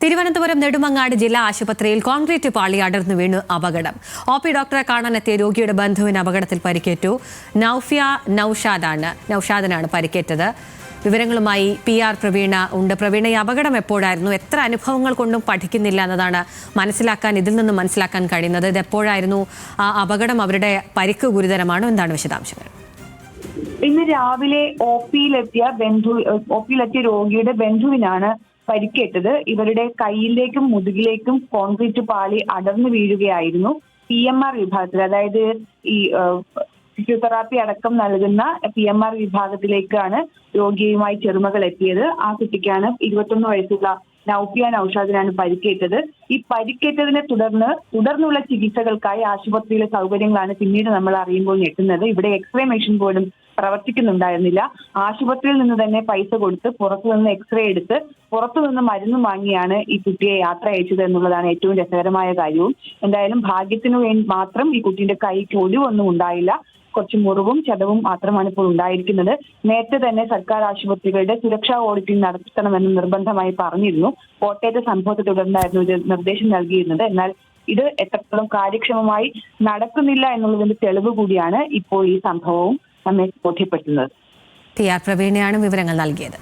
തിരുവനന്തപുരം നെടുമങ്ങാട് ജില്ലാ ആശുപത്രിയിൽ കോൺക്രീറ്റ് പാളി അടർന്നു വീണു അപകടം. ഒ.പി. ഡോക്ടറെ കാണാനെത്തിയ രോഗിയുടെ ബന്ധുവിന് അപകടത്തിൽ പരിക്കേറ്റു. നൌഷാദിനാണ് പരിക്കേറ്റത്. വിവരങ്ങളുമായി PR പ്രവീണ ഉണ്ട്. പ്രവീണ, ഈ അപകടം എപ്പോഴായിരുന്നു? എത്ര അനുഭവങ്ങൾ കൊണ്ടും പഠിക്കുന്നില്ല എന്നതാണ് ഇതിൽ നിന്നും മനസ്സിലാക്കാൻ കഴിയുന്നത്. ഇത് എപ്പോഴായിരുന്നു ആ അപകടം? അവരുടെ പരിക്ക് ഗുരുതരമാണോ? എന്താണ് വിശദാംശങ്ങൾ? ഇന്ന് രാവിലെ ഒപിയിലെത്തിയ രോഗിയുടെ ബന്ധുവിനാണ് പരിക്കേറ്റത്. ഇവരുടെ കൈയിലേക്കും മുതുകിലേക്കും കോൺക്രീറ്റ് പാളി അടർന്നു വീഴുകയായിരുന്നു. PMR വിഭാഗത്തിൽ, അതായത് ഈ ഫിസിയോതെറാപ്പി അടക്കം നൽകുന്ന PMR വിഭാഗത്തിലേക്കാണ് രോഗിയുമായി ചെറുമകൾ എത്തിയത്. ആ കുട്ടിക്കാണ് 21 വയസ്സുള്ള നൌഷാദിനാണ് പരിക്കേറ്റത്. ഈ പരിക്കേറ്റതിനെ തുടർന്നുള്ള ചികിത്സകൾക്കായി ആശുപത്രിയിലെ സൗകര്യങ്ങളാണ് പിന്നീട് നമ്മൾ അറിയുമ്പോൾ ഞെട്ടുന്നത്. ഇവിടെ എക്സ്റേ മെഷീൻ പോലും പ്രവർത്തിക്കുന്നുണ്ടായിരുന്നില്ല. ആശുപത്രിയിൽ നിന്ന് തന്നെ പൈസ കൊടുത്ത് പുറത്തുനിന്ന് എക്സ്റേ എടുത്ത് പുറത്തുനിന്ന് മരുന്ന് വാങ്ങിയാണ് ഈ കുട്ടിയെ യാത്ര അയച്ചത് എന്നുള്ളതാണ് ഏറ്റവും രസകരമായ കാര്യവും. എന്തായാലും ഭാഗ്യത്തിനു വേണ്ടി മാത്രം ഈ കുട്ടിയുടെ കൈക്ക് ഒടിവൊന്നും ഉണ്ടായില്ല. കുറച്ച് മുറിവും ചതവും മാത്രമാണ് ഇപ്പോൾ ഉണ്ടായിരിക്കുന്നത്. നേരത്തെ തന്നെ സർക്കാർ ആശുപത്രികളുടെ സുരക്ഷാ ഓഡിറ്റിംഗ് നടത്തണമെന്ന് നിർബന്ധമായി പറഞ്ഞിരുന്നു. കോട്ടയത്തെ സംഭവത്തെ തുടർന്നായിരുന്നു ഇത് നിർദ്ദേശം നൽകിയിരുന്നത്. എന്നാൽ ഇത് എത്രത്തോളം കാര്യക്ഷമമായി നടക്കുന്നില്ല എന്നുള്ളതിന്റെ തെളിവ് കൂടിയാണ് ഇപ്പോൾ ഈ സംഭവവും നമ്മെ ബോധ്യപ്പെടുത്തുന്നത്. PR പ്രവീണയാണ് വിവരങ്ങൾ നൽകിയത്.